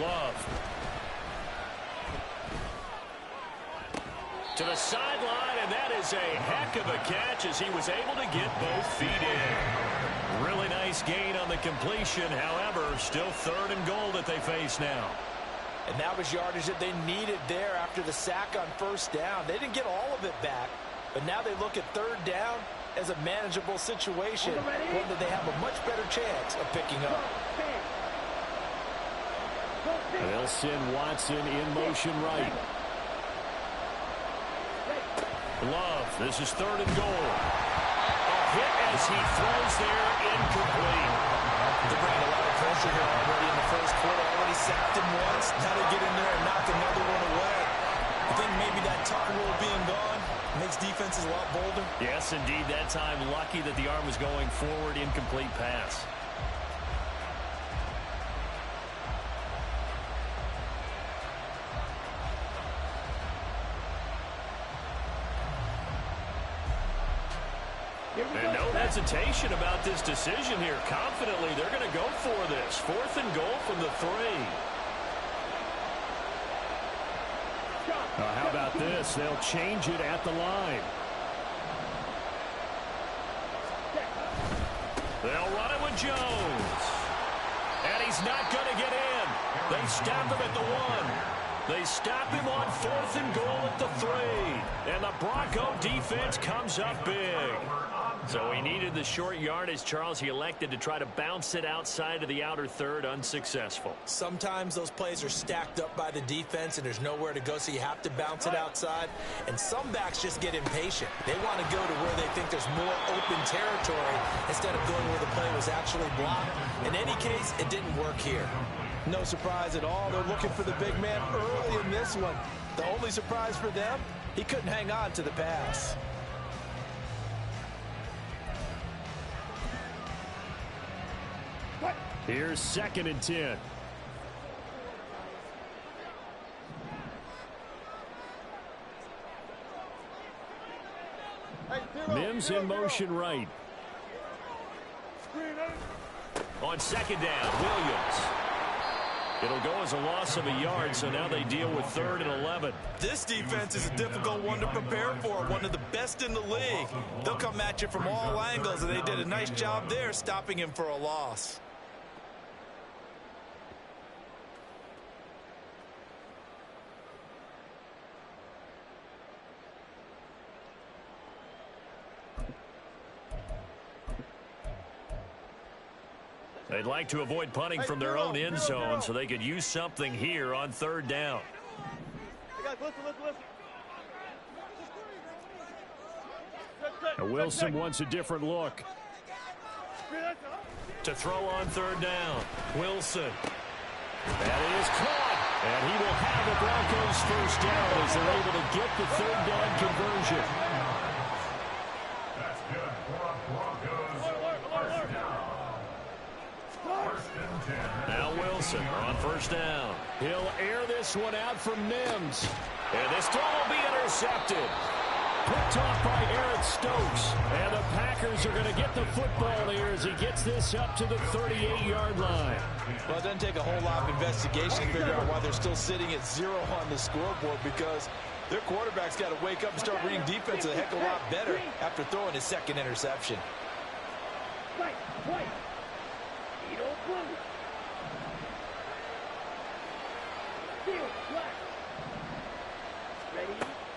Love. To the sideline, and that is a heck of a catch as he was able to get both feet in. Really nice gain on the completion. However, still 3rd and goal that they face now. And that was yardage that they needed there after the sack on 1st down. They didn't get all of it back, but now they look at 3rd down as a manageable situation, one that they have a much better chance of picking up. They'll send Watson in motion right. Love, this is 3rd and goal. A hit as he throws there, incomplete. They're bringing a lot of pressure here already in the 1st quarter. Already sacked him once. Now they get in there and knock another one away. I think maybe that tuck rule being gone makes defenses a lot bolder. Yes, indeed. That time, lucky that the arm was going forward, incomplete pass. And no hesitation about this decision here. Confidently, they're going to go for this. 4th and goal from the 3. How about this? They'll change it at the line. They'll run it with Jones. And he's not going to get in. They stop him at the 1. They stop him on 4th and goal at the 3. And the Bronco defense comes up big. So he needed the short yardage, Charles. He elected to try to bounce it outside of the outer 3rd, unsuccessful. Sometimes those plays are stacked up by the defense and there's nowhere to go, so you have to bounce it outside. And some backs just get impatient. They want to go to where they think there's more open territory instead of going where the play was actually blocked. In any case, it didn't work here. No surprise at all. They're looking for the big man early in this one. The only surprise for them, he couldn't hang on to the pass. Here's 2nd and 10. Mims in motion right. On 2nd down, Williams. It'll go as a loss of a yard, so now they deal with 3rd and 11. This defense is a difficult one to prepare for, one of the best in the league. They'll come at you from all angles, and they did a nice job there stopping him for a loss. They'd like to avoid punting from their own end zone so they could use something here on 3rd down. Now Wilson wants a different look. To throw on 3rd down. Wilson. That is caught. And he will have the Broncos 1st down as they're able to get the 3rd down conversion. That's good for a Broncos 1st down. 1st and 10. Now Wilson on 1st down. He'll air this one out from Mims. And this throw will be intercepted. Picked off by Eric Stokes. And the Packers are going to get the football here as he gets this up to the 38-yard line. Well, it doesn't take a whole lot of investigation to figure out why they're still sitting at 0 on the scoreboard, because their quarterback's got to wake up and start reading defense a heck of a lot better after throwing his 2nd interception.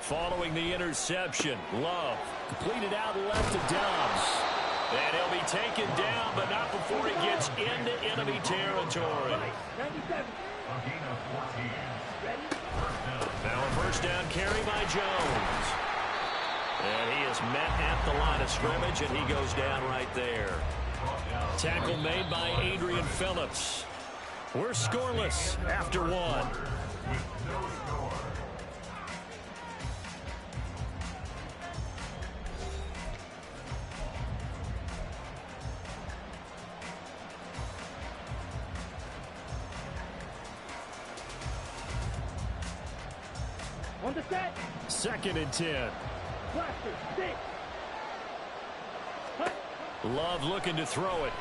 Following the interception, Love completed out left to Dobbs. And he'll be taken down, but not before he gets into enemy territory. Now a 1st down carry by Jones. And he is met at the line of scrimmage, and he goes down right there. Tackle made by Adrian Phillips. We're scoreless after 1. On the set. 2nd and 10. Love looking to throw it.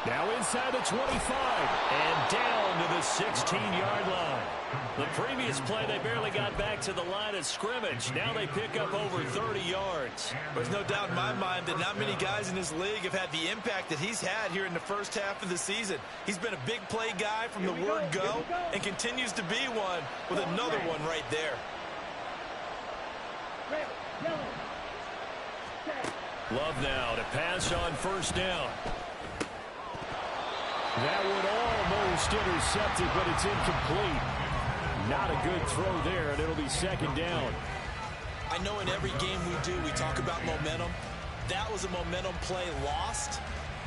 Now inside the 25 and down to the 16-yard line. The previous play, they barely got back to the line of scrimmage. Now they pick up over 30 yards. There's no doubt in my mind that not many guys in this league have had the impact that he's had here in the first half of the season. He's been a big play guy from the word go and continues to be one with another one right there. Love now to pass on first down. That would almost intercept it, but it's incomplete. Not a good throw there, and it'll be second down. I know in every game we do, we talk about momentum. That was a momentum play lost,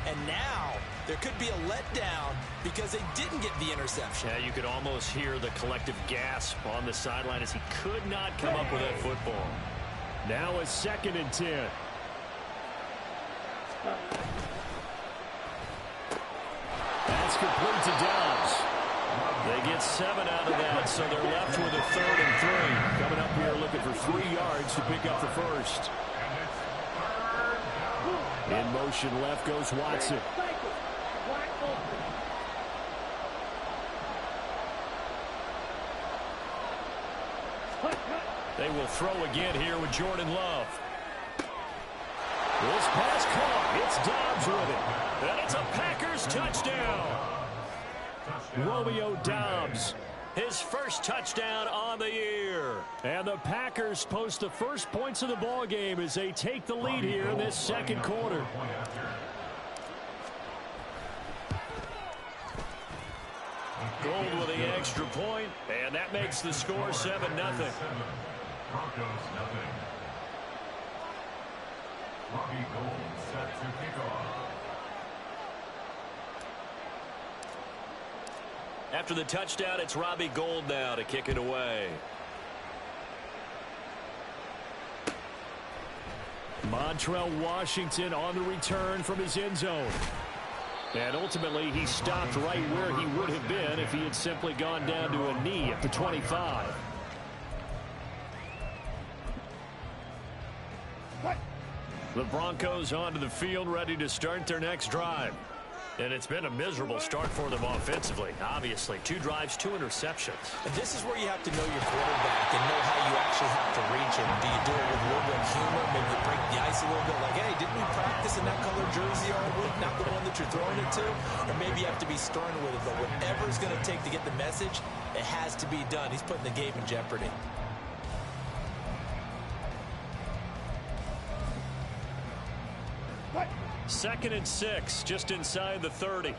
and now there could be a letdown because they didn't get the interception. Yeah, you could almost hear the collective gasp on the sideline as he could not come up with that football. Now a 2nd and 10. That's complete to Dobbs. They get 7 out of that, so they're left with a 3rd and 3. Coming up here looking for 3 yards to pick up the first. In motion left goes Watson. They will throw again here with Jordan Love. This pass caught. It's Dobbs with it. And it's a Packers touchdown. Romeo Dobbs, his first touchdown on the year. And the Packers post the first points of the ball game as they take the lead here in this second quarter. Gold with the extra point, and that makes the score 7-0. Broncos 0. Robbie Gould set to kick off. After the touchdown, it's Robbie Gould now to kick it away. Montrell Washington on the return from his end zone. And ultimately, he stopped right where he would have been if he had simply gone down to a knee at the 25. The Broncos onto the field, ready to start their next drive. And it's been a miserable start for them offensively. Obviously, 2 drives, 2 interceptions. And this is where you have to know your quarterback and know how you actually have to reach him. Do you do it with a little bit of humor? Maybe you break the ice a little bit like, hey, didn't we practice in that color jersey all week? Not the one that you're throwing it to? Or maybe you have to be stern with it. But whatever it's going to take to get the message, it has to be done. He's putting the game in jeopardy. What? 2nd and 6, just inside the 30.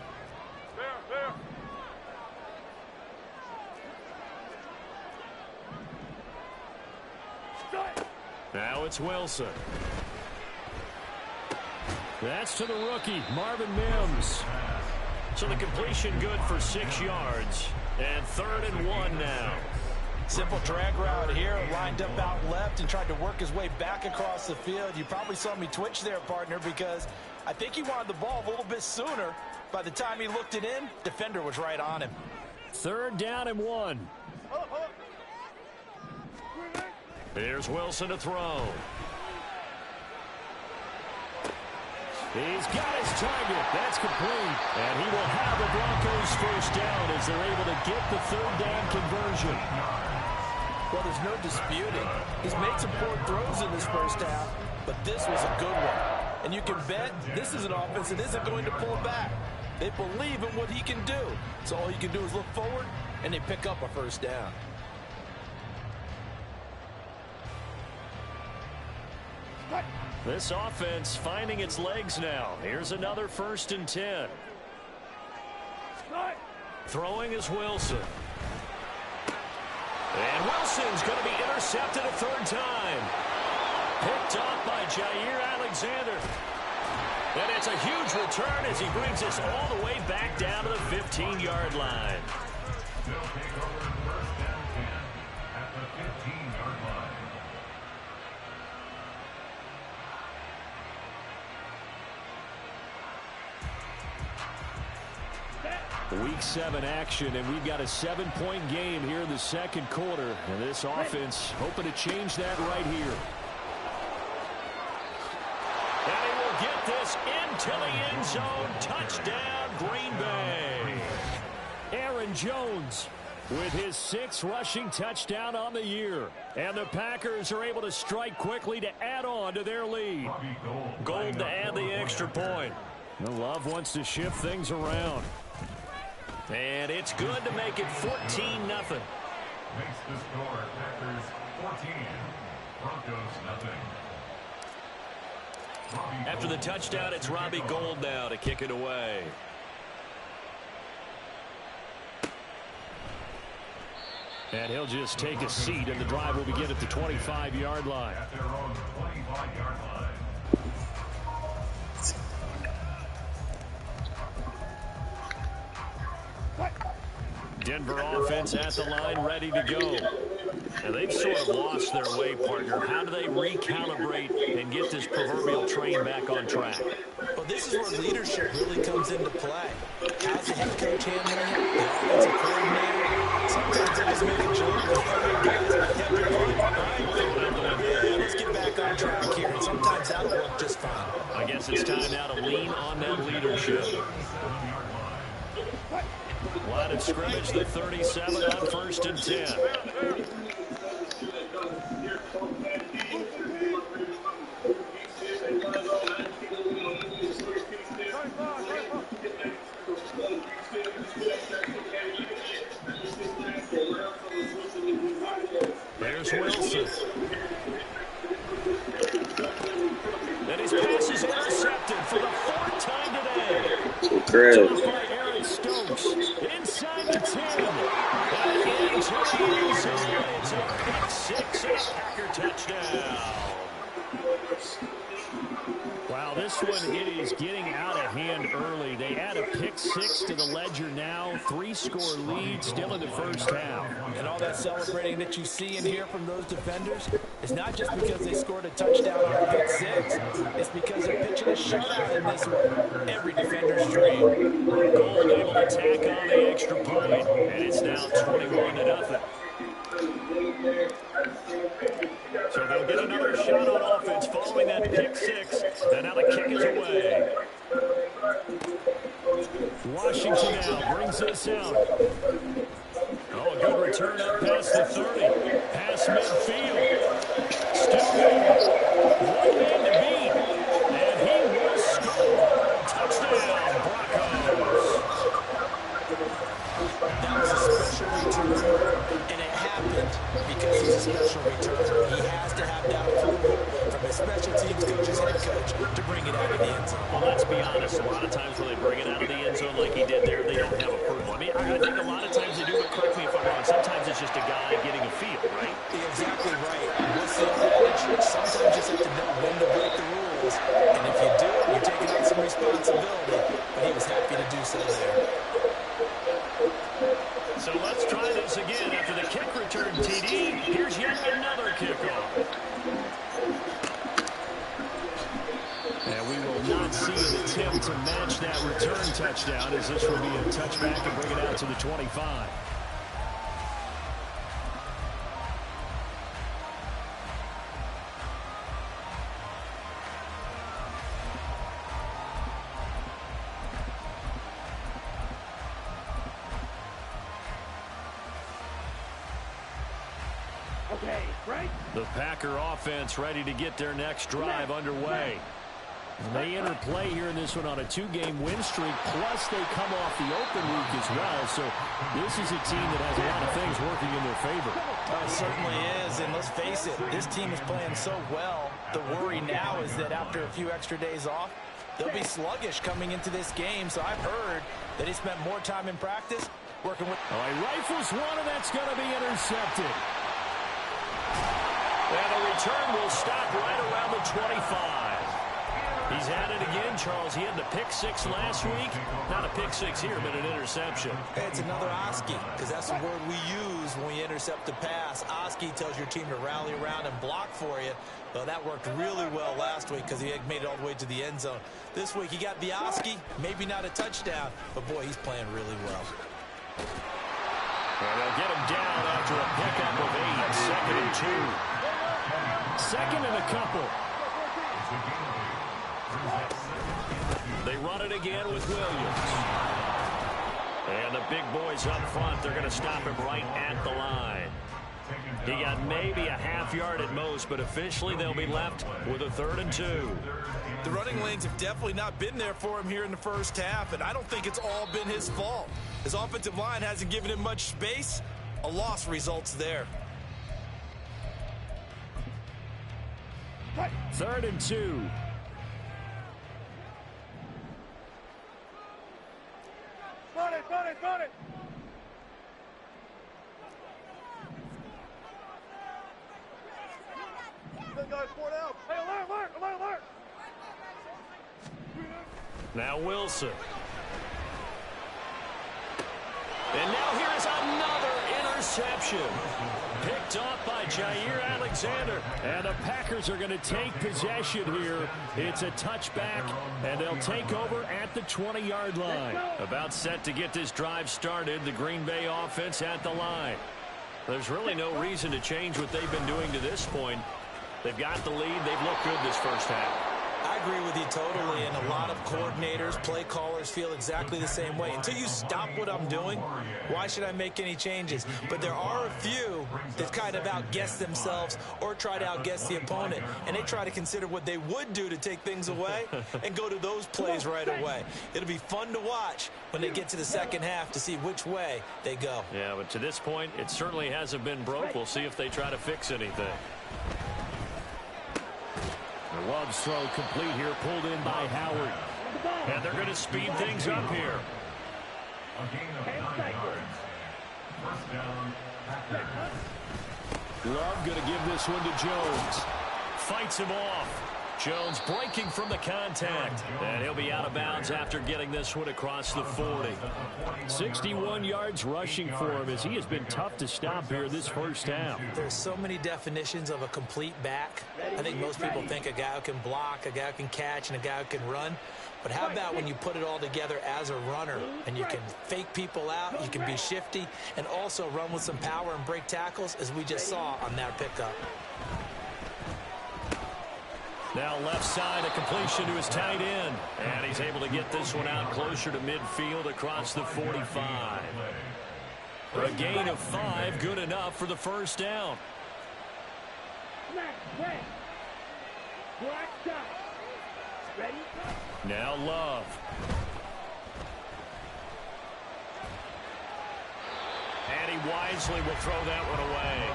Now it's Wilson. That's to the rookie, Marvin Mims. So the completion good for 6 yards. And 3rd and 1 now. Simple drag route here, lined up out left and tried to work his way back across the field. You probably saw me twitch there, partner, because I think he wanted the ball a little bit sooner. By the time he looked it in, defender was right on him. 3rd down and 1. Here's Wilson to throw. He's got his target. That's complete. And he will have the Broncos first down as they're able to get the 3rd down conversion. Well, there's no disputing. He's made some poor throws in this first half, but this was a good one. And you can bet this is an offense that isn't going to pull back. They believe in what he can do. So all you can do is look forward, and they pick up a first down. This offense finding its legs now. Here's another 1st and 10. Throwing is Wilson. And Wilson's going to be intercepted a 3rd time. Picked off by Jair Alexander. And it's a huge return as he brings us all the way back down to the 15-yard line. They'll take over 1st and 10 at the 15-yard line. Week 7 action, and we've got a 7-point game here in the second quarter. And this offense hoping to change that right here. And he will get get this into the end zone. Touchdown, Green Bay. Aaron Jones with his 6th rushing touchdown on the year. And the Packers are able to strike quickly to add on to their lead. Gold to add the extra point. Love wants to shift things around. And it's good to make it 14-0. Makes the score Packers 14, Broncos nothing. After the touchdown, it's Robbie Gould now to kick it away. And he'll just take a seat, and the drive will begin at the 25-yard line. At their own 25-yard line. Denver offense at the line, ready to go. And they've sort of lost their way, partner. How do they recalibrate and get this proverbial train back on track? Well, this is where leadership really comes into play. How's the head coach handling it? The offensive coordinator? Sometimes they just make a joke. Let's get back on track here. And sometimes that'll work just fine. I guess it's time now to lean on that leadership. Line of scrimmage, the 37 on 1st and 10. There's Wilson. And his pass is intercepted for the 4th time today. Great. Stokes inside the 10. And into the end zone. It's a pick 6 and a Packer touchdown. Wow, this one, it is getting out of hand early. They add a pick 6 to the ledger now. 3-score lead still in the first half. And all that celebrating that you see and hear from those defenders is not just because they scored a touchdown on a pick 6. It's because they're pitching a shutout in this one. Every defender's dream. Gould able to tack on the extra point. And it's now 21-0. So they'll get another shot on offense following that pick 6. And now the kick is away. Washington now brings this out. Oh, a good return up past the 30. Past midfield. Still going. One man to beat. And he will score. Touchdown, Broncos. That was a special return, and it happened because he's a special returner. He has to have that approval from his special teams coach's head coach to bring it out of the end zone. Well, let's be honest. A lot of times when they bring it out of the end zone like he did there, they don't have approval. I mean, I think a lot of times they do, but correct me if I'm wrong. Sometimes it's just a guy getting a feel, right? You're exactly right. What's the advantage? Sometimes you just have to know when to break the rules. And if you do, you're taking on some responsibility. But he was happy to do so there. So let's try this again. After the kick return, TD, here's yet another kickoff. And we will not see an attempt to match that return touchdown, as this will be a touchback and bring it out to the 25. The Packer offense ready to get their next drive underway. And they enter play here in this one on a 2-game win streak, plus they come off the open week as well. So this is a team that has a lot of things working in their favor. It certainly is, and let's face it, this team is playing so well. The worry now is that after a few extra days off, they'll be sluggish coming into this game. So I've heard that he spent more time in practice working with... Oh, he rifles one, and that's going to be intercepted. And the return will stop right around the 25. He's at it again, Charles. He had the pick 6 last week. Not a pick 6 here, but an interception. Hey, it's another Oski, because that's the word we use when you intercept a pass. Oski tells your team to rally around and block for you. Well, that worked really well last week because he had made it all the way to the end zone. This week, he got the Oski, maybe not a touchdown, but boy, he's playing really well. And they'll get him down after a pickup of 8, 2nd and 2. 2nd and a couple. They run it again with Williams. And the big boys up front, they're going to stop him right at the line. He got maybe a half yard at most, but officially they'll be left with a 3rd and 2. The running lanes have definitely not been there for him here in the first half, and I don't think it's all been his fault. His offensive line hasn't given him much space. A loss results there. 3rd and 2. Got it, got it, got it. Hey, alert, alert, alert, alert. Now Wilson. And now here's another interception. Picked off by Jair Alexander. And the Packers are going to take possession here. It's a touchback, and they'll take over at the 20-yard line. About set to get this drive started. The Green Bay offense at the line. There's really no reason to change what they've been doing to this point. They've got the lead. They've looked good this first half. I agree with you totally, and a lot of coordinators, play callers feel exactly the same way. Until you stop what I'm doing, why should I make any changes? But there are a few that kind of outguess themselves or try to outguess the opponent, and they try to consider what they would do to take things away and go to those plays right away. It'll be fun to watch when they get to the second half to see which way they go. Yeah, but to this point, it certainly hasn't been broke. We'll see if they try to fix anything. Love's throw complete here, pulled in by Howard. And they're going to speed things up here. Love going to give this one to Jones. Fights him off. Jones breaking from the contact. And he'll be out of bounds after getting this one across the 40. 61 yards rushing for him as he has been tough to stop here this first half. There's so many definitions of a complete back. I think most people think a guy who can block, a guy who can catch, and a guy who can run. But how about when you put it all together as a runner and you can fake people out, you can be shifty, and also run with some power and break tackles, as we just saw on that pickup. Now left side, a completion to his tight end. And he's able to get this one out closer to midfield across the 45. A gain of 5, good enough for the first down. Now Love. And he wisely will throw that one away.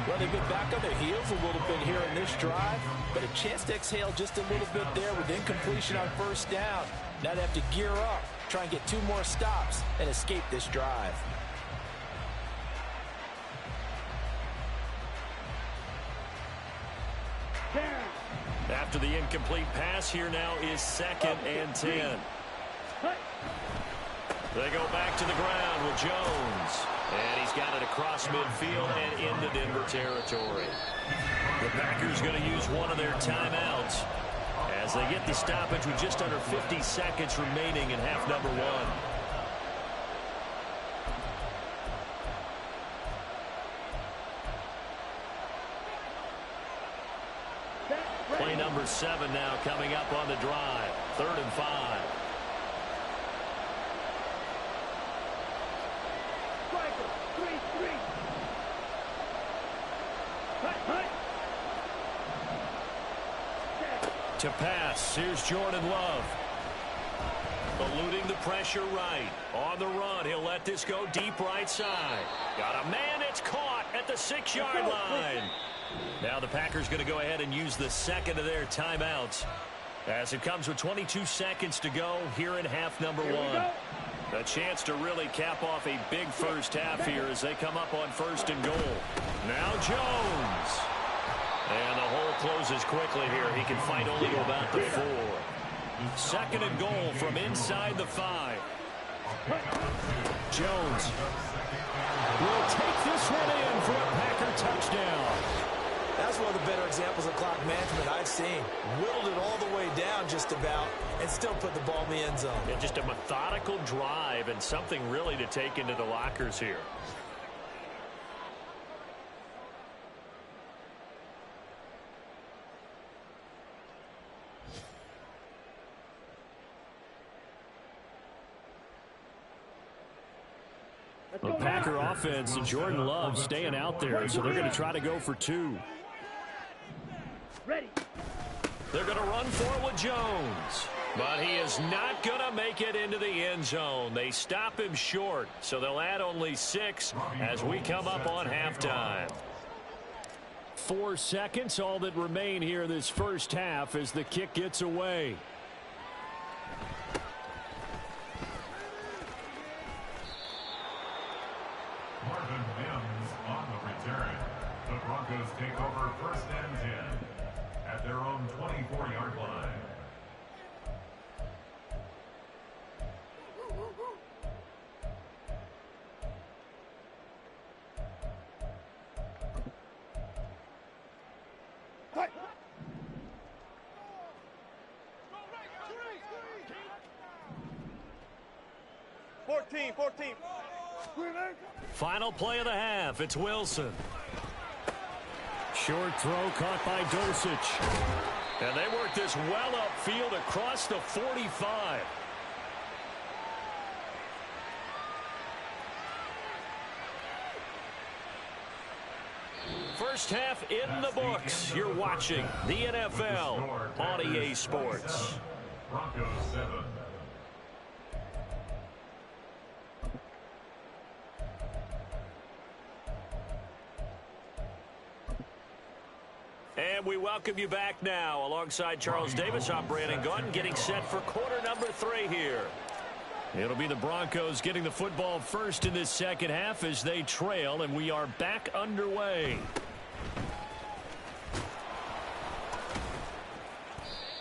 Well, they've been back on their heels a little bit here in this drive, but a chance to exhale just a little bit there with incompletion on first down. Now they have to gear up, try and get 2 more stops, and escape this drive. After the incomplete pass, here now is 2nd and 10. They go back to the ground with Jones. And he's got it across midfield and into Denver territory. The Packers going to use one of their timeouts as they get the stoppage with just under 50 seconds remaining in half number 1. Play number 7 now coming up on the drive. 3rd and 5. To pass, here's Jordan Love. Eluding the pressure right. On the run, he'll let this go deep right side. Got a man, it's caught at the 6-yard line. Now the Packers going to go ahead and use the second of their timeouts as it comes with 22 seconds to go here in half number 1. A chance to really cap off a big first half here as they come up on 1st and goal. Now Jones. And the hole closes quickly here. He can fight only to about the 4. 2nd and goal from inside the 5. Jones will take this one in for a Packer touchdown. That's one of the better examples of clock management I've seen. Whittled it all the way down just about and still put the ball in the end zone. Yeah, just a methodical drive and something really to take into the lockers here. The Packer offense and Jordan Love staying out there, so they're going to try to go for 2. Ready. They're going to run for it with Jones. But he is not going to make it into the end zone. They stop him short, so they'll add only 6 as we come up on halftime. 4 seconds, all that remain here this first half as the kick gets away. Marvin Mims on the return. The Broncos take over 1st and 10 at their own 24-yard line. Fight. 14. Final play of the half. It's Wilson. Short throw caught by Dosich. And they work this well upfield across the 45. First half in the books. You're watching the NFL on EA Sports. Broncos 7. And we welcome you back now. Alongside Charles Davis, I'm Brandon Gaunt, getting set for quarter number 3 here. It'll be the Broncos getting the football first in this second half as they trail, and we are back underway.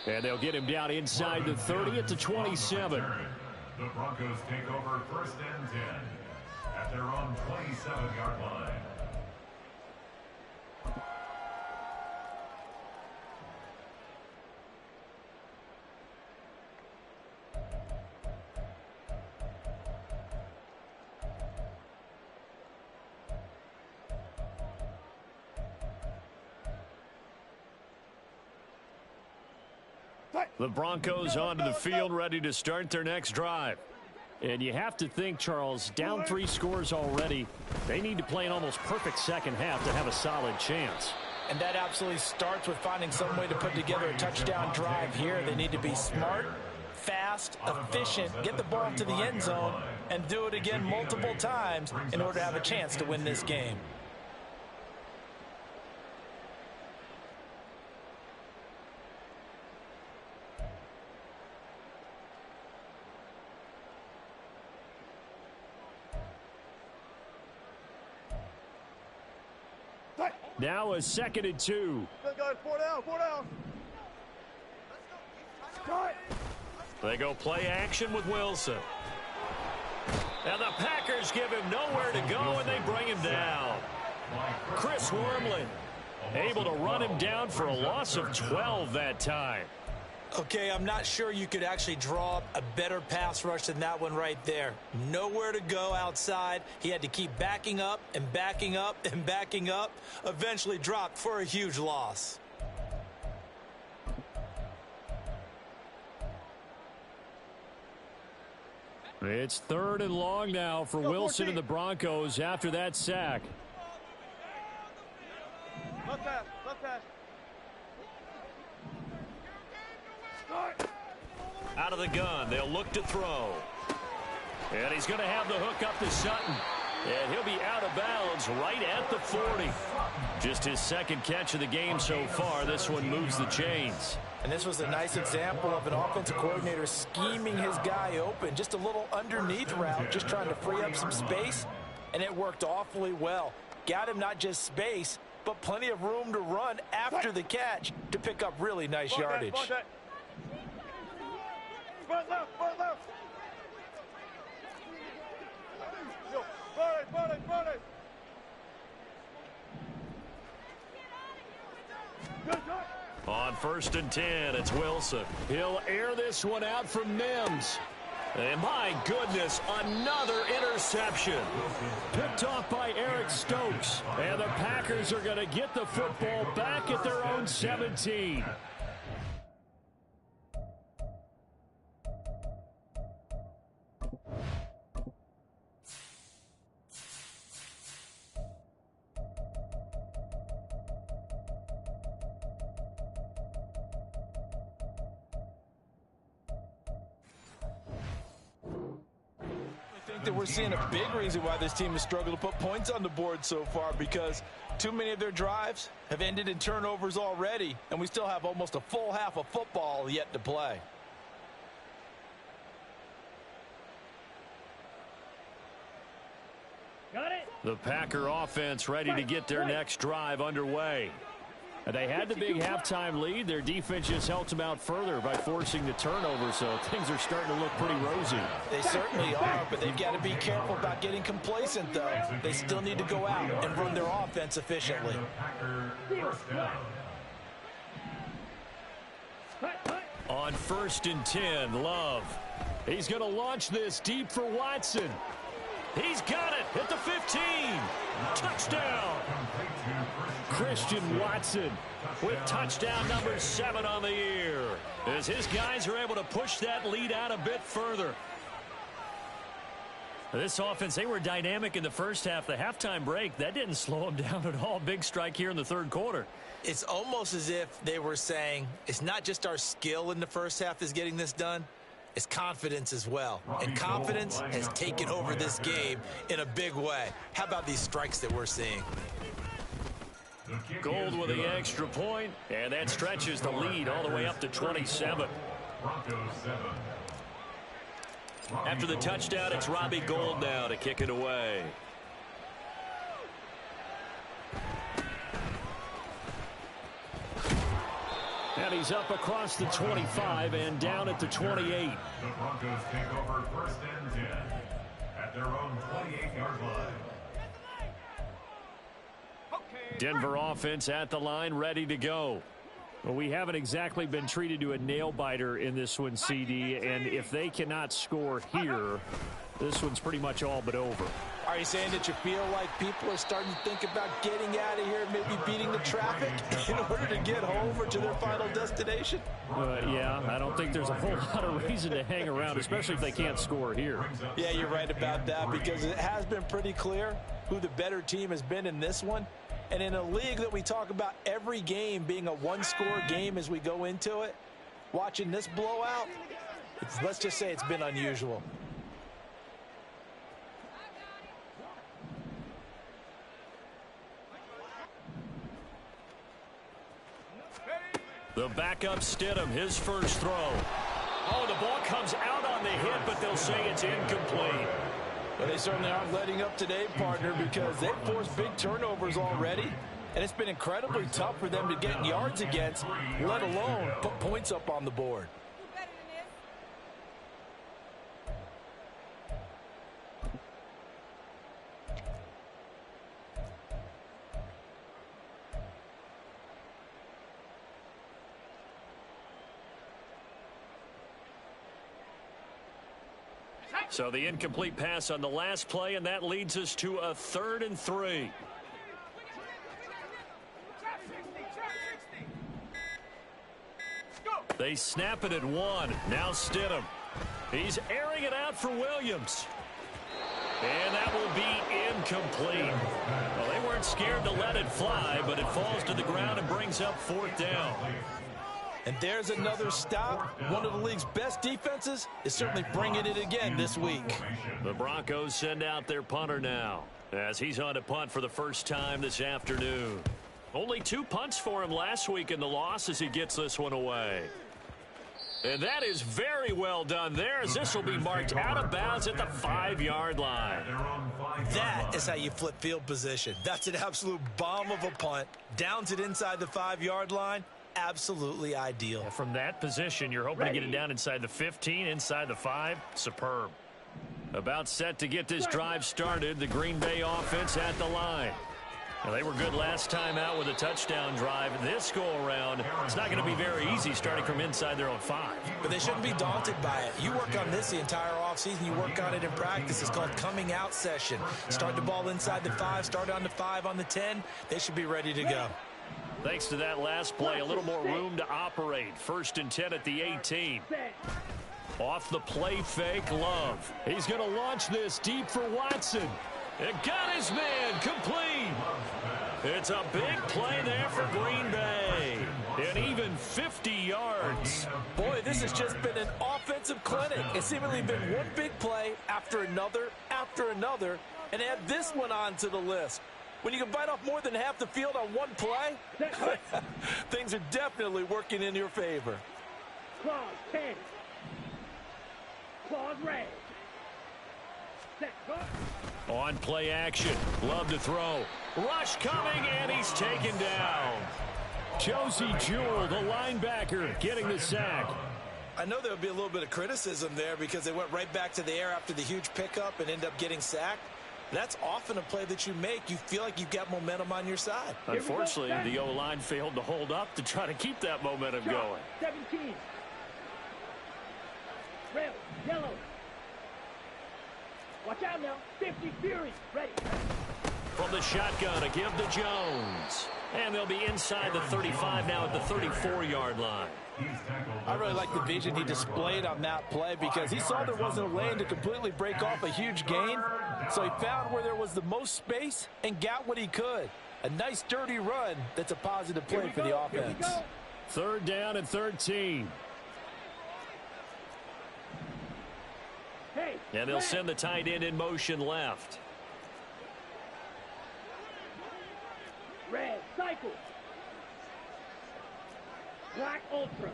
And they'll get him down inside the 30 at the 27. The Broncos take over 1st and 10 at their own 27-yard line. The Broncos onto the field, ready to start their next drive. And you have to think, Charles, down 3 scores already. They need to play an almost perfect second half to have a solid chance. And that absolutely starts with finding some way to put together a touchdown drive here. They need to be smart, fast, efficient, get the ball to the end zone, and do it again multiple times in order to have a chance to win this game. Now a 2nd and 2. Good guys, 4 down. They go play action with Wilson. And the Packers give him nowhere to go, and they bring him down. Chris Wormley able to run him down for a loss of 12 that time. Okay, I'm not sure you could actually draw up a better pass rush than that one right there. Nowhere to go outside. He had to keep backing up and backing up and backing up. Eventually dropped for a huge loss. It's 3rd and long now for Wilson and the Broncos after that sack. Left pass. Out of the gun, they'll look to throw. And he's going to have the hook up to Sutton. And he'll be out of bounds right at the 40. Just his 2nd catch of the game so far. This one moves the chains. And this was a nice example of an offensive coordinator scheming his guy open. Just a little underneath route, just trying to free up some space. And it worked awfully well. Got him not just space, but plenty of room to run after the catch to pick up really nice yardage. Front left. Front it. On 1st and 10, it's Wilson. He'll air this one out from Mims. And my goodness, another interception. Picked off by Eric Stokes. And the Packers are going to get the football back at their own 17. that we're seeing a big reason why this team has struggled to put points on the board so far, because too many of their drives have ended in turnovers already, and we still have almost a full half of football yet to play. Got it. The Packer offense ready to get their next drive underway. They had the big halftime lead. Their defense just helped them out further by forcing the turnover, so things are starting to look pretty rosy. They certainly are, but they've got to be careful about getting complacent, though. They still need to go out and run their offense efficiently. On 1st and 10, Love. He's going to launch this deep for Watson. He's got it at the 15. Touchdown. Christian Watson with touchdown number 7 on the year, as his guys are able to push that lead out a bit further. This offense, they were dynamic in the first half. The halftime break, that didn't slow them down at all. Big strike here in the third quarter. It's almost as if they were saying, it's not just our skill in the first half that's getting this done. It's confidence as well. And confidence has taken over this game in a big way. How about these strikes that we're seeing? Gold with the extra point, and that stretches the lead all the way up to 27. After the touchdown, it's Robbie Gould now to kick it away. And he's up across the 25 and down at the 28. The Broncos take over 1st and 10 at their own 28-yard line. Denver offense at the line, ready to go. Well, we haven't exactly been treated to a nail-biter in this one, CD, and if they cannot score here, this one's pretty much all but over. Are you saying that you feel like people are starting to think about getting out of here, maybe beating the traffic in order to get home or to their final destination? Yeah, I don't think there's a whole lot of reason to hang around, especially if they can't score here. Yeah, you're right about that, because it has been pretty clear who the better team has been in this one. And in a league that we talk about every game being a one-score game as we go into it, watching this blowout, let's just say it's been unusual. The backup Stidham, his first throw. Oh, the ball comes out on the hit, but they'll say it's incomplete. But they certainly aren't letting up today, partner, because they've forced big turnovers already, and it's been incredibly tough for them to get yards against, let alone put points up on the board. So the incomplete pass on the last play, and that leads us to a 3rd and 3. They snap it at 1. Now Stidham. He's airing it out for Williams. And that will be incomplete. Well, they weren't scared to let it fly, but it falls to the ground and brings up 4th down. And there's another stop. One of the league's best defenses is certainly bringing it again this week. The Broncos send out their punter now, as he's on to punt for the first time this afternoon. Only 2 punts for him last week in the loss as he gets this one away. And that is very well done there, as this will be marked out of bounds at the 5-yard line. That is how you flip field position. That's an absolute bomb of a punt. Downs it inside the 5-yard line. Absolutely ideal. Yeah, from that position, you're hoping to get it down inside the 15, inside the 5. Superb. About set to get this drive started, the Green Bay offense at the line. Now, they were good last time out with a touchdown drive. This go-around, it's not going to be very easy starting from inside their own 5. But they shouldn't be daunted by it. You work on this the entire offseason. You work on it in practice. It's called coming out session. Start the ball inside the 5, start on the 5 on the 10. They should be ready to go. Thanks to that last play, a little more room to operate. 1st and 10 at the 18. Off the play fake, Love. He's going to launch this deep for Watson. It got his man complete. It's a big play there for Green Bay. And even 50 yards. Boy, this has just been an offensive clinic. It's seemingly been one big play after another, and add this one onto the list. When you can bite off more than half the field on one play, things are definitely working in your favor. Clause 10. Clause red. Set, go. On play action. Love to throw. Rush coming, and he's taken down. Josie Jewell, the linebacker, getting the sack. I know there would be a little bit of criticism there because they went right back to the air after the huge pickup and end up getting sacked. That's often a play that you make. You feel like you've got momentum on your side. Unfortunately, the O-line failed to hold up to try to keep that momentum going. 17. Red, yellow. Watch out now. 50 Fury. Ready. From the shotgun, a give to Jones. And they'll be inside the 35 now at the 34-yard line. I really like the vision he displayed on that play because he saw there wasn't a lane to completely break off a huge gain. So he found where there was the most space and got what he could. A nice, dirty run that's a positive play for the offense. 3rd down and 13. Hey, And they'll send the tight end in motion left. red, cycle. Black ultra.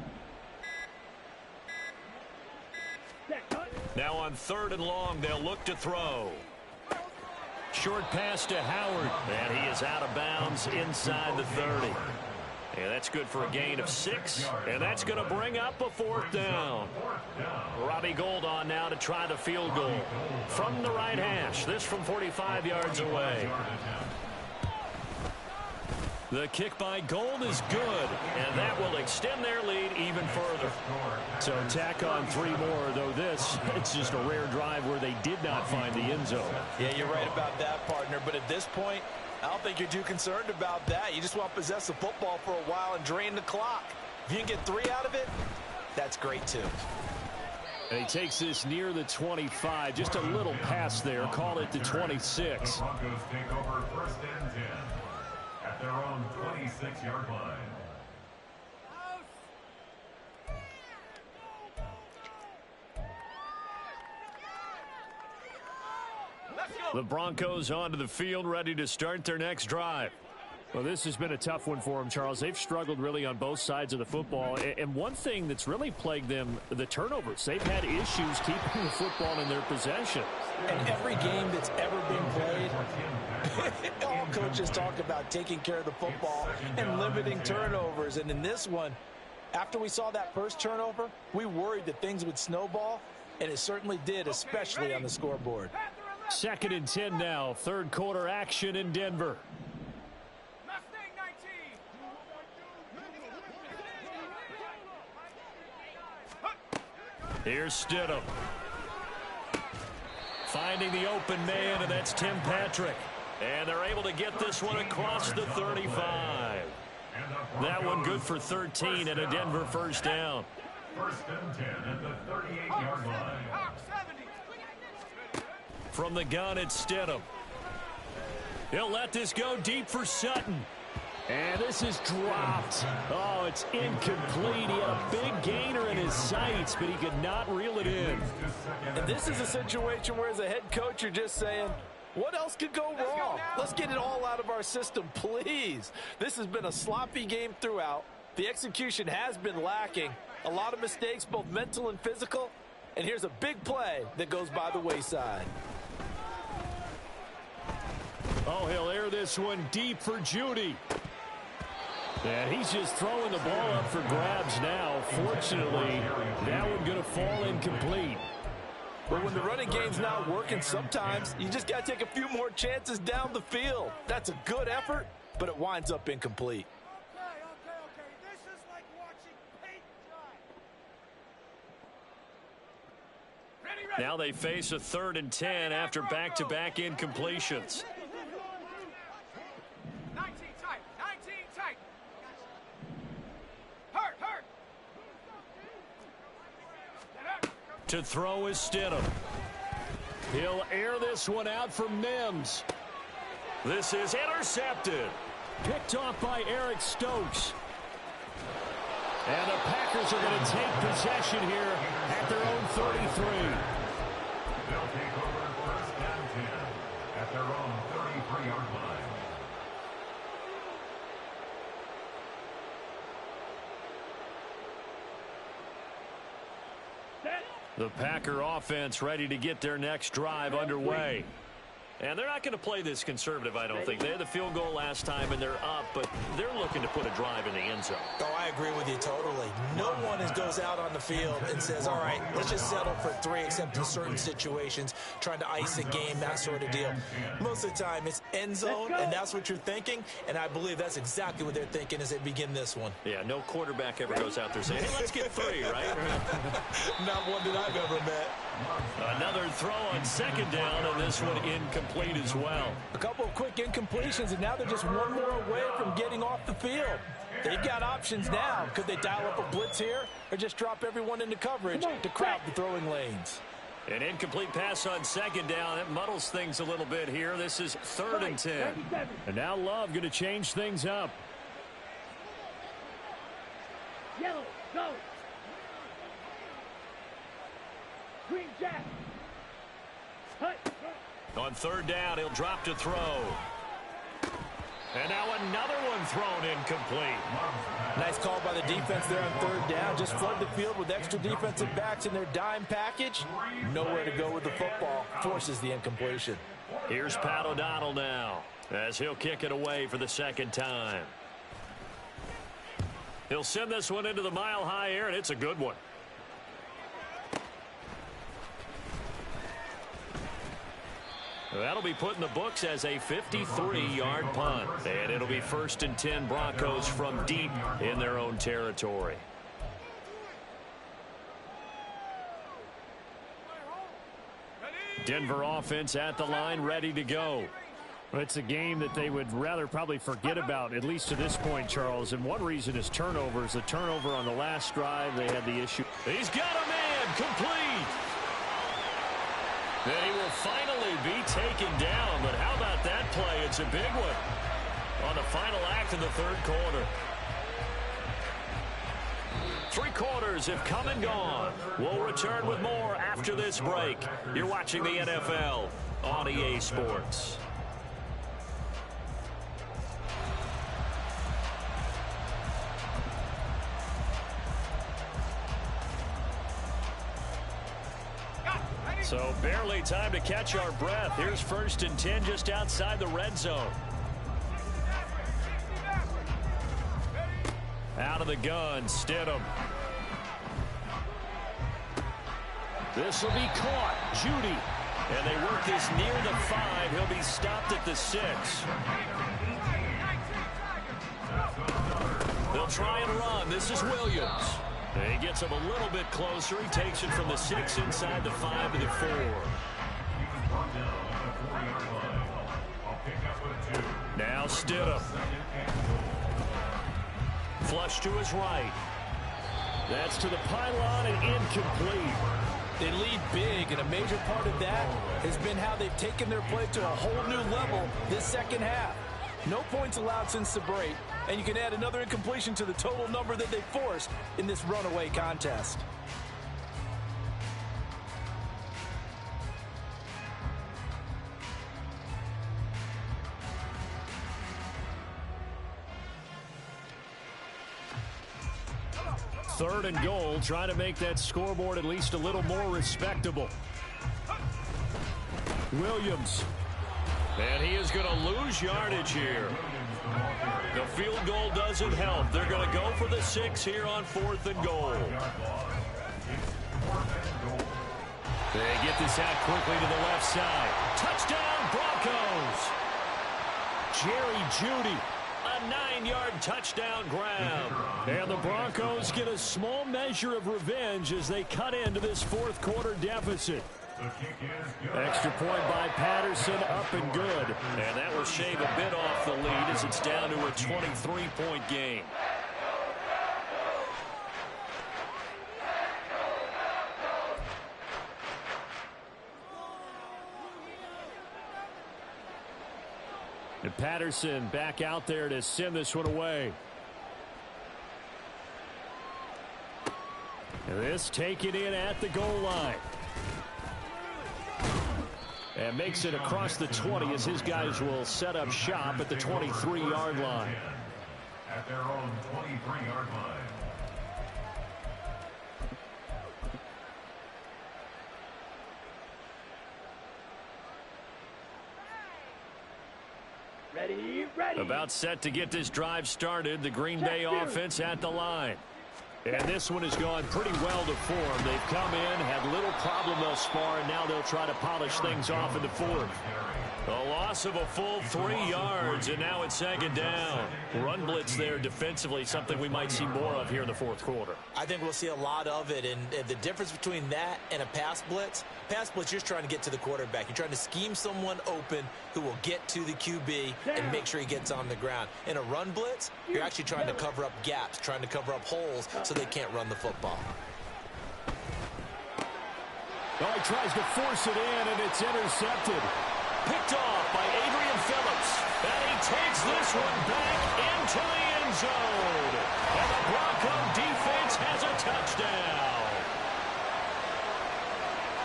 Set, cut. Now on 3rd and long, they'll look to throw. Short pass to Howard, and he is out of bounds inside the 30. And that's good for a gain of 6, and that's going to bring up a 4th down. Robbie Gould on now to try the field goal. From the right hash, this from 45 yards away. The kick by Gould is good, and that will extend their lead even further. So tack on 3 more, though it's just a rare drive where they did not find the end zone. Yeah, you're right about that, partner. But at this point, I don't think you're too concerned about that. You just want to possess the football for a while and drain the clock. If you can get 3 out of it, that's great too. And he takes this near the 25, just a little pass there. Call it the 26. The Broncos take over 1st and 10 at their own 26-yard line. The Broncos onto the field, ready to start their next drive. Well, this has been a tough one for them, Charles. They've struggled really on both sides of the football. And one thing that's really plagued them, the turnovers. They've had issues keeping the football in their possession. And every game that's ever been played, all coaches talk about taking care of the football and limiting turnovers. And in this one, after we saw that first turnover, we worried that things would snowball, and it certainly did, especially on the scoreboard. 2nd and 10 now. 3rd quarter action in Denver. Here's Stidham. Finding the open man, and that's Tim Patrick. And they're able to get this one across the 35. That one good for 13 and a Denver 1st down. 1st and 10 at the 38-yard line. From the gun, it's Stidham. He'll let this go deep for Sutton. And this is dropped. Oh, it's incomplete. He had a big gainer in his sights, but he could not reel it in. And this is a situation where, as a head coach, you're just saying, what else could go wrong? Let's get it all out of our system, please. This has been a sloppy game throughout. The execution has been lacking. A lot of mistakes, both mental and physical. And here's a big play that goes by the wayside. Oh, he'll air this one deep for Judy. And he's just throwing the ball up for grabs now. Fortunately, that one going to fall incomplete. But when the running game's not working, sometimes you just got to take a few more chances down the field. That's a good effort, but it winds up incomplete. Okay. This is like watching paint dry. Now they face a 3rd and 10 after back-to-back incompletions. 19 tight. Hurt. To throw is Stidham. He'll air this one out for Mims. This is intercepted. picked off by Eric Stokes. And the Packers are going to take possession here at their own 33. They'll take over first and 10 at their own 33-yard line. The Packer offense ready to get their next drive underway. And they're not going to play this conservative, I don't think. They had the field goal last time, and they're up, but they're looking to put a drive in the end zone. Oh, I agree with you totally. No one goes out on the field and says, all right, let's just settle for 3, except in certain situations, trying to ice a game, that sort of deal. Most of the time, it's end zone, and that's what you're thinking, and I believe that's exactly what they're thinking as they begin this one. Yeah, no quarterback ever goes out there saying, hey, let's get 3, right? Not one that I've ever met. Another throw on second down, and this one incomplete as well. A couple of quick incompletions, and now they're just one more away from getting off the field. They've got options now. Could they dial up a blitz here or just drop everyone into coverage to crowd the throwing lanes? An incomplete pass on second down. That muddles things a little bit here. This is 3rd and 10. And now Love going to change things up. Yellow, go. Green Jack. Hut. On 3rd down, he'll drop to throw. And now another one thrown incomplete. Nice call by the defense there on 3rd down. Just flood the field with extra defensive backs in their dime package. Nowhere to go with the football. Forces the incompletion. Here's Pat O'Donnell now as he'll kick it away for the 2nd time. He'll send this one into the mile-high air, and it's a good one. That'll be put in the books as a 53-yard punt. And it'll be 1st and 10 Broncos from deep in their own territory. Denver offense at the line, ready to go. It's a game that they would rather probably forget about, at least to this point, Charles. And one reason is turnovers. The turnover on the last drive, they had the issue. He's got a man, complete. Then he will finally be taken down. But how about that play? It's a big one on the final act of the 3rd quarter. 3 quarters have come and gone. We'll return with more after this break. You're watching the NFL on EA Sports. So barely time to catch our breath. Here's 1st and 10 just outside the red zone. Out of the gun, Stidham. This will be caught. Judy. And they work this near the 5. He'll be stopped at the 6. They'll try and run. This is Williams. And he gets him a little bit closer. He takes it from the 6 inside the 5 to the 4. Now Stidham. Flush to his right. That's to the pylon and incomplete. They lead big, and a major part of that has been how they've taken their play to a whole new level this 2nd half. No points allowed since the break, and you can add another incompletion to the total number that they forced in this runaway contest. Third and goal, trying to make that scoreboard at least a little more respectable. Williams. And he is going to lose yardage here. The field goal doesn't help. They're going to go for the 6 here on 4th and goal. They get this out quickly to the left side. Touchdown, Broncos! Jerry Jeudy. A 9-yard touchdown grab. And the Broncos get a small measure of revenge as they cut into this 4th quarter deficit. Extra point by Patterson, up and good. And that will shave a bit off the lead as it's down to a 23-point game. And Patterson back out there to send this one away. And this taken in at the goal line. And makes it across the 20 as his guys will set up shop at the 23-yard line. At their own 23-yard line. Ready. About set to get this drive started. The Green Bay offense at the line. And this one has gone pretty well to form. They've come in, had little problem thus far, and now they'll try to polish things off in the fourth. A loss of a full 3 yards, and now it's second down. Run blitz there defensively, something we might see more of here in the fourth quarter. I think we'll see a lot of it, and the difference between that and a pass blitz, you're just trying to get to the quarterback. You're trying to scheme someone open who will get to the QB and make sure he gets on the ground. In a run blitz, you're actually trying to cover up gaps, trying to cover up holes so they can't run the football. Oh, he tries to force it in, and it's intercepted. Picked off by Adrian Phillips. And he takes this one back into the end zone. And the Bronco defense has a touchdown.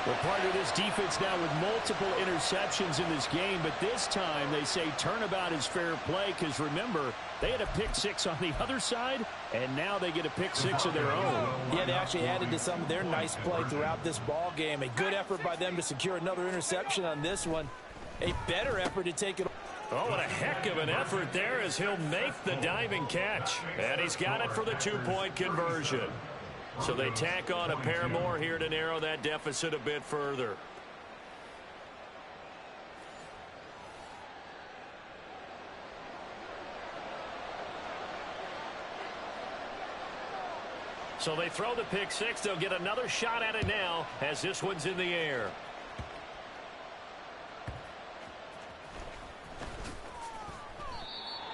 We're part of this defense now with multiple interceptions in this game, but this time they say turnabout is fair play because, remember, they had a pick six on the other side, and now they get a pick six of their own. Yeah, they actually added to some of their nice play throughout this ball game. A good effort by them to secure another interception on this one. A better effort to take it. Oh, what a heck of an effort there as he'll make the diving catch. And he's got it for the two-point conversion. So they tack on a pair more here to narrow that deficit a bit further. So they throw the pick six. They'll get another shot at it now as this one's in the air.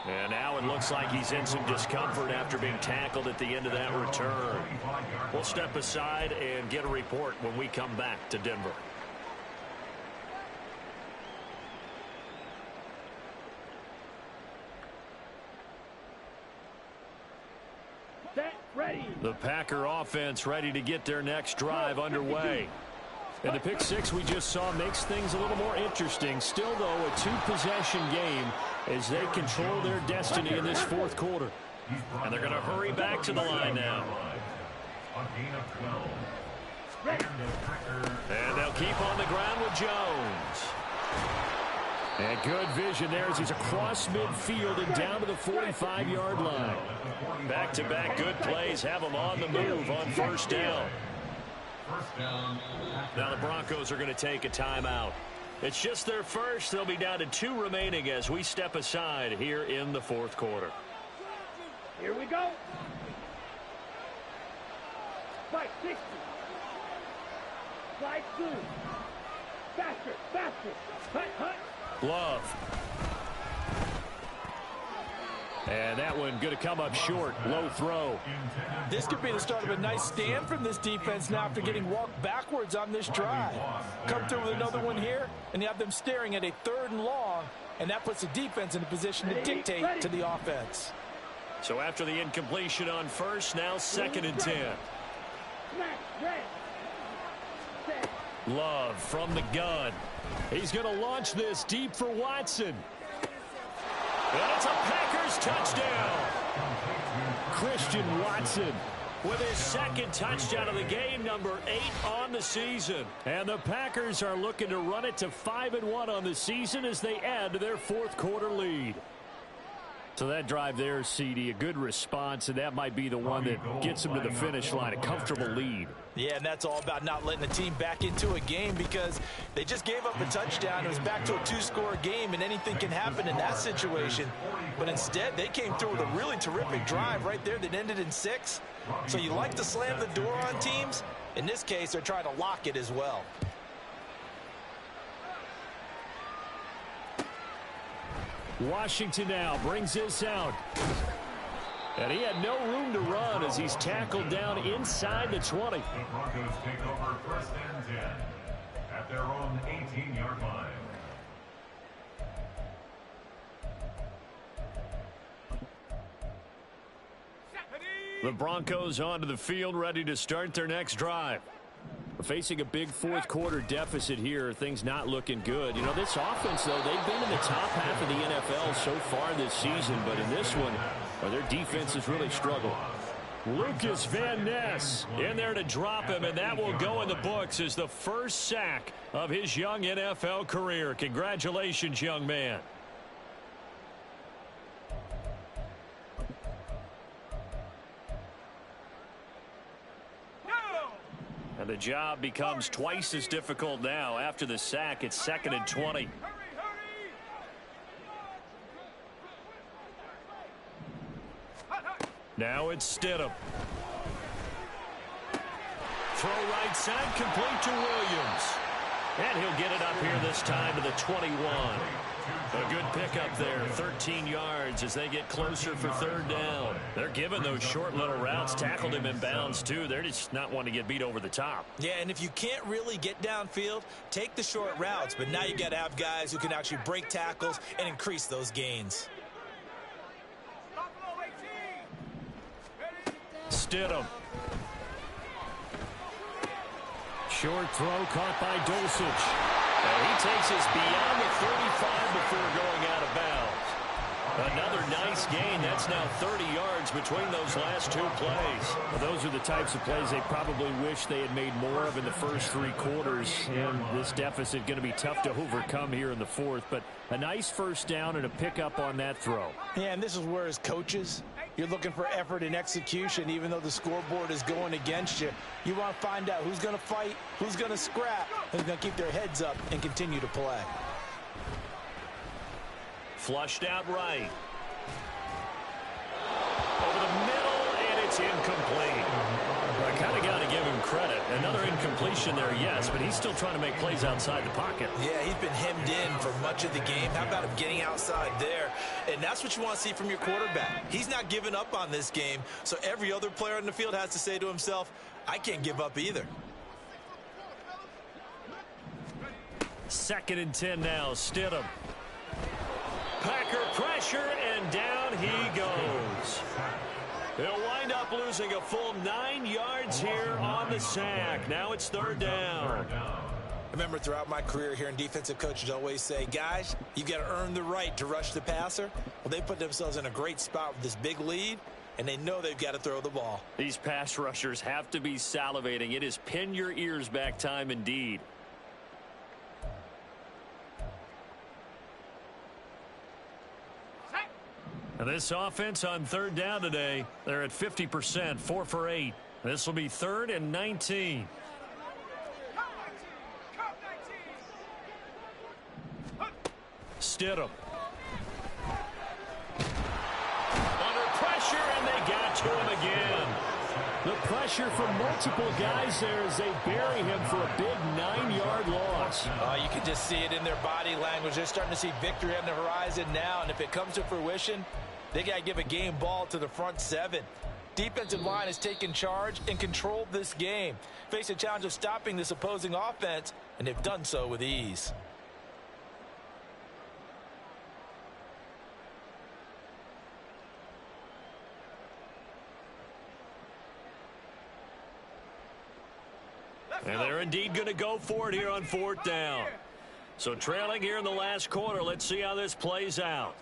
And now it looks like he's in some discomfort after being tackled at the end of that return. We'll step aside and get a report when we come back to Denver. Set, ready. The Packer offense ready to get their next drive underway. And the pick six we just saw makes things a little more interesting. Still, though, a two-possession game as they control their destiny in this fourth quarter. And they're going to hurry back to the line now. And they'll keep on the ground with Jones. And good vision there as he's across midfield and down to the 45-yard line. Back-to-back good plays have them on the move on first down. Now the Broncos are going to take a timeout. It's just their first. They'll be down to 2 remaining as we step aside here in the fourth quarter. Here we go. 560. Slide through. Faster. Hut. Love. And that one going to come up short. Low throw. This could be the start of a nice stand from this defense now after getting walked backwards on this drive. Come through with another one here, and you have them staring at a 3rd and long, and that puts the defense in a position to dictate to the offense. So after the incompletion on first, now 2nd and 10. Love from the gun. He's going to launch this deep for Watson. And it's a Packers touchdown. Christian Watson with his 2nd touchdown of the game, number 8 on the season. And the Packers are looking to run it to 5-1 on the season as they add to their fourth quarter lead. So that drive there, CD, a good response, and that might be the one that gets them to the finish line, a comfortable lead. Yeah, and that's all about not letting the team back into a game because they just gave up a touchdown. It was back to a 2-score game, and anything can happen in that situation. But instead, they came through with a really terrific drive right there that ended in 6. So you like to slam the door on teams. In this case, they're trying to lock it as well. Washington now brings this out. And he had no room to run as he's tackled down inside the 20. The Broncos take over 1st and 10 at their own 18-yard line. The Broncos onto the field, ready to start their next drive. Facing a big fourth quarter deficit here, things not looking good. You know, this offense, though, they've been in the top half of the NFL so far this season, but in this one, their defense has really struggled. Lucas Van Ness in there to drop him, and that will go in the books as the first sack of his young NFL career. Congratulations, young man. And the job becomes twice as difficult now. After the sack, it's 2nd and 20. Now it's Stidham. Throw right side, complete to Williams. And he'll get it up here this time to the 21. A good pickup there, 13 yards as they get closer for 3rd down. They're giving those short little routes, tackled him in bounds too. They're just not wanting to get beat over the top. Yeah, and if you can't really get downfield, take the short routes. But now you got to have guys who can actually break tackles and increase those gains. Stidham. Short throw caught by Dulcich. And he takes us beyond the 35 before going out of bounds. Another nice gain. That's now 30 yards between those last two plays. Well, those are the types of plays they probably wish they had made more of in the first 3 quarters. And this deficit going to be tough to overcome here in the 4th. But a nice first down and a pickup on that throw. Yeah, and this is where as coaches, you're looking for effort and execution. Even though the scoreboard is going against you, you want to find out who's going to fight, who's going to scrap, who's going to keep their heads up and continue to play. Flushed out right. Over the middle, and it's incomplete. I kind of got to give him credit. Another incompletion there, yes, but he's still trying to make plays outside the pocket. Yeah, he's been hemmed in for much of the game. How about him getting outside there? And that's what you want to see from your quarterback. He's not giving up on this game, so every other player on the field has to say to himself, I can't give up either. 2nd and 10 now, Stidham. Packer pressure, and down he goes. He'll wind up losing a full 9 yards here on the sack. Now it's 3rd down. I remember throughout my career hearing defensive coaches always say, guys, you got to earn the right to rush the passer. Well, they put themselves in a great spot with this big lead, and they know they've got to throw the ball. These pass rushers have to be salivating. It is pin your ears back time indeed. And this offense on 3rd down today, they're at 50%, 4 for 8. This will be 3rd and 19. Stidham. Under pressure, and they got to him again. The pressure from multiple guys there as they bury him for a big 9-yard loss. You can just see it in their body language. They're starting to see victory on the horizon now, and if it comes to fruition, they got to give a game ball to the front 7. Defensive line has taken charge and controlled this game. Face a challenge of stopping this opposing offense, and they've done so with ease. And they're indeed going to go for it here on 4th down. So trailing here in the last quarter, let's see how this plays out.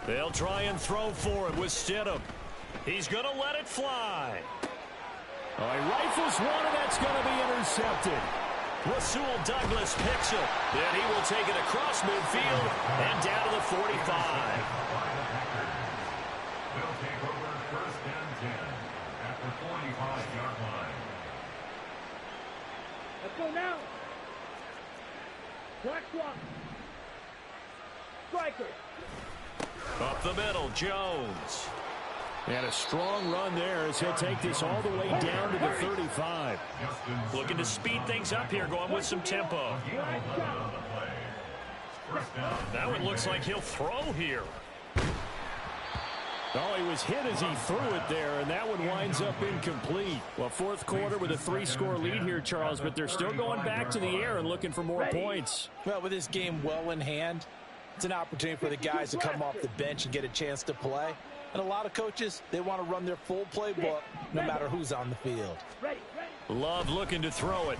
They'll try and throw for it with Stidham. He's going to let it fly. He rifles one, and that's going to be intercepted. Rasul Douglas picks it. Then he will take it across midfield and down to the 45. They'll take over 1st and 10 at the 45-yard line. Let's go now. Black swap. Striker. Up the middle, Jones. And a strong run there as he'll take this all the way down to the 35. Looking to speed things up here, going with some tempo. That one looks like he'll throw here. Oh, he was hit as he threw it there, and that one winds up incomplete. Well, fourth quarter with a 3-score lead here, Charles, but they're still going back to the air and looking for more points. Well, with this game well in hand, it's an opportunity for the guys to come off the bench and get a chance to play. And a lot of coaches, they want to run their full playbook no matter who's on the field. Love looking to throw it.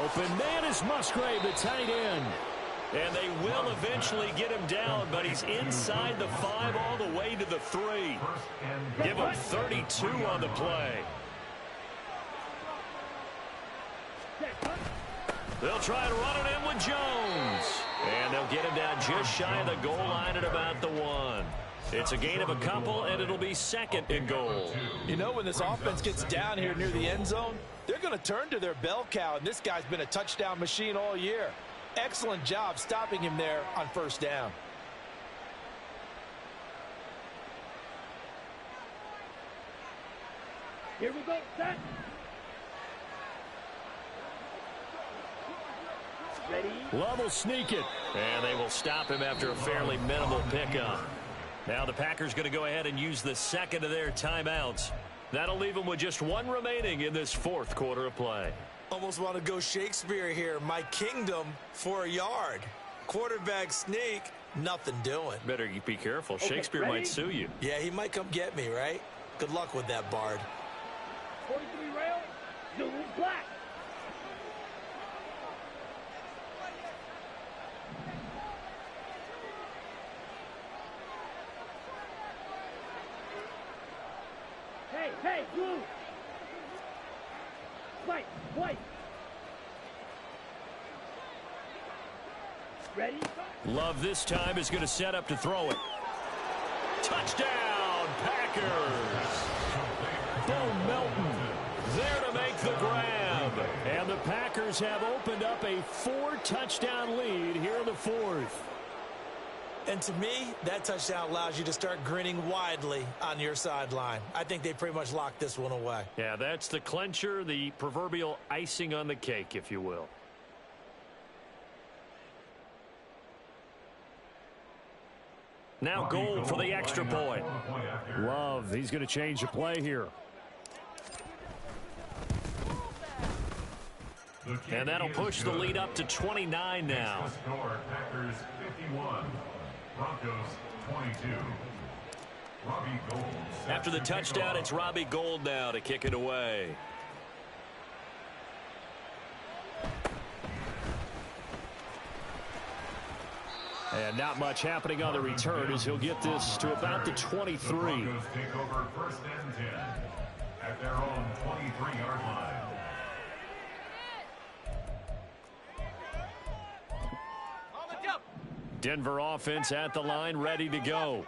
Open man is Musgrave, the tight end. And they will eventually get him down, but he's inside the 5 all the way to the 3. Give him 32 on the play. They'll try to run it in with Jones. And they'll get him down just shy of the goal line at about the 1. It's a gain of a couple, and it'll be second and goal. You know, when this offense gets down here near the end zone, they're going to turn to their bell cow, and this guy's been a touchdown machine all year. Excellent job stopping him there on first down. Here we go, set. Ready? Love will sneak it. And they will stop him after a fairly minimal pickup. Now the Packers going to go ahead and use the second of their timeouts. That'll leave them with just 1 remaining in this fourth quarter of play. Almost want to go Shakespeare here. My kingdom for a yard. Quarterback sneak, nothing doing. Better be careful. Okay, Shakespeare ready? might sue you. Yeah, he might come get me, right? Good luck with that, Bard. 43 rail, Zulu black. Hey, blue. White. Ready? Love this time is going to set up to throw it. Touchdown, Packers. Bo Melton there to make the grab. And the Packers have opened up a 4-touchdown lead here in the fourth. And to me, that touchdown allows you to start grinning widely on your sideline. I think they pretty much locked this one away. Yeah, that's the clincher, the proverbial icing on the cake, if you will. Now goal for the extra point. Love, he's going to change the play here. And that'll push the lead up to 29 now. Packers 51, Broncos 22. Robbie Gould. After the touchdown, it's Robbie Gould now to kick it away. And not much happening on the return as he'll get this to about the 23. The Broncos take over first and 10 at their own 23-yard line. Denver offense at the line, ready to go.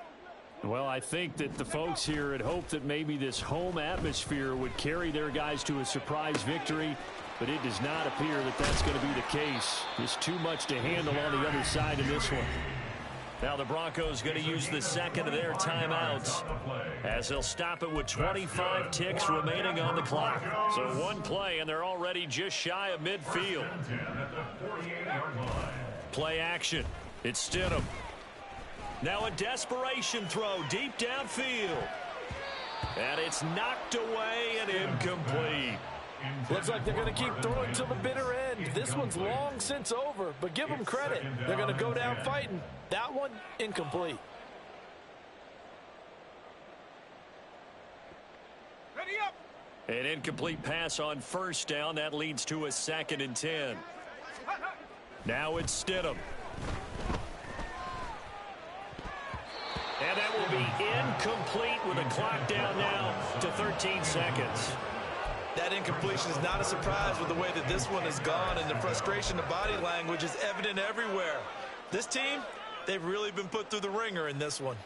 Well, I think that the folks here had hoped that maybe this home atmosphere would carry their guys to a surprise victory, but it does not appear that that's going to be the case. Just too much to handle on the other side of this one. Now the Broncos going to use the second of their timeouts as they'll stop it with 25 ticks remaining on the clock. So one play and they're already just shy of midfield. Play action. It's Stidham. Now a desperation throw deep downfield. And it's knocked away and incomplete. Looks like they're going to keep throwing to the bitter end. This one's long since over, but give them credit. They're going to go down fighting. That one, incomplete. Ready up. An incomplete pass on first down. That leads to a 2nd and 10. Now it's Stidham. And that will be incomplete with a clock down now to 13 seconds. That incompletion is not a surprise with the way that this one has gone, and the frustration of body language is evident everywhere. This team, they've really been put through the ringer in this one.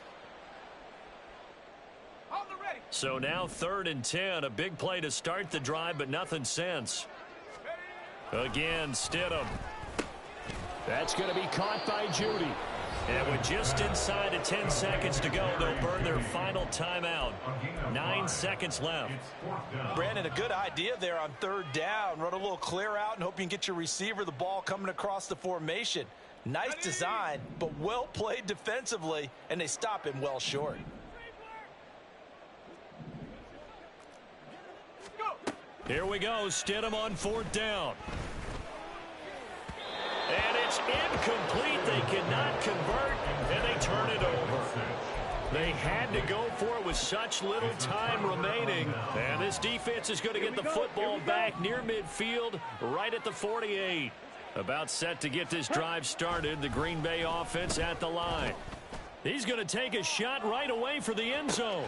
Hold the ready. So now 3rd and 10, a big play to start the drive, but nothing since. Again, Stidham. That's going to be caught by Judy. And with just inside of 10 seconds to go, they'll burn their final timeout. 9 seconds left. Brandon, a good idea there on 3rd down. Run a little clear out and hope you can get your receiver the ball coming across the formation. Nice design, but well played defensively, and they stop him well short. Here we go. Stidham on 4th down. And it's incomplete. They cannot convert, and they turn it over. They had to go for it with such little time remaining. And this defense is going to get the football back near midfield, right at the 48. About set to get this drive started. The Green Bay offense at the line. He's going to take a shot right away for the end zone.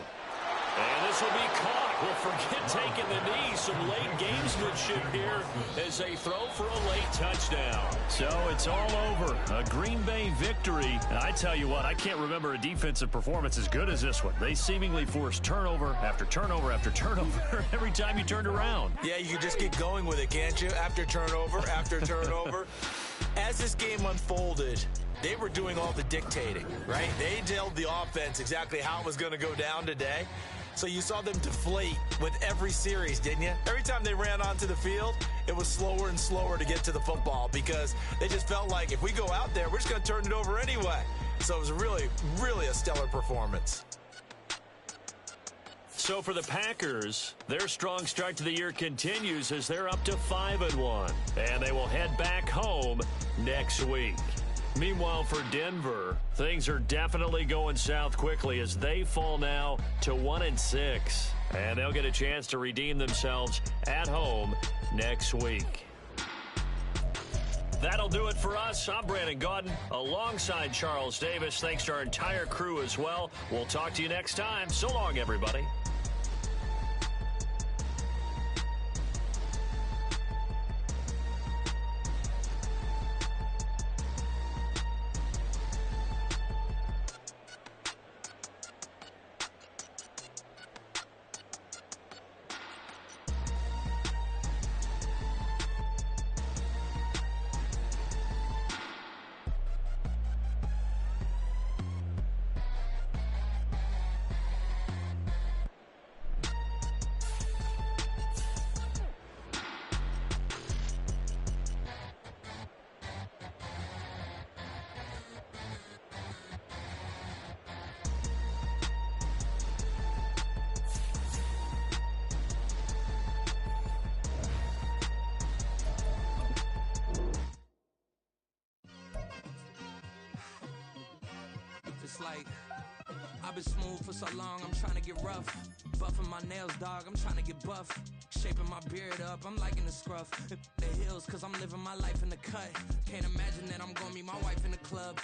And this will be caught. Well, forget taking the knee. Some late gamesmanship here as they throw for a late touchdown. So it's all over. A Green Bay victory. And I tell you what, I can't remember a defensive performance as good as this one. They seemingly forced turnover after turnover after turnover every time you turned around. Yeah, you can just get going with it, can't you? After turnover, after turnover. As this game unfolded, they were doing all the dictating, right? They told the offense exactly how it was going to go down today. So you saw them deflate with every series, didn't you? Every time they ran onto the field, it was slower and slower to get to the football because they just felt like if we go out there, we're just going to turn it over anyway. So it was really, really a stellar performance. So for the Packers, their strong start to the year continues as they're up to 5-1. And they will head back home next week. Meanwhile, for Denver, things are definitely going south quickly as they fall now to 1-6. And they'll get a chance to redeem themselves at home next week. That'll do it for us. I'm Brandon Gaudin alongside Charles Davis. Thanks to our entire crew as well. We'll talk to you next time. So long, everybody. It's like, I've been smooth for so long, I'm trying to get rough. Buffing my nails, dog, I'm trying to get buff. Shaping my beard up, I'm liking the scruff. The hills, cause I'm living my life in the cut. Can't imagine that I'm gonna meet my wife in the club.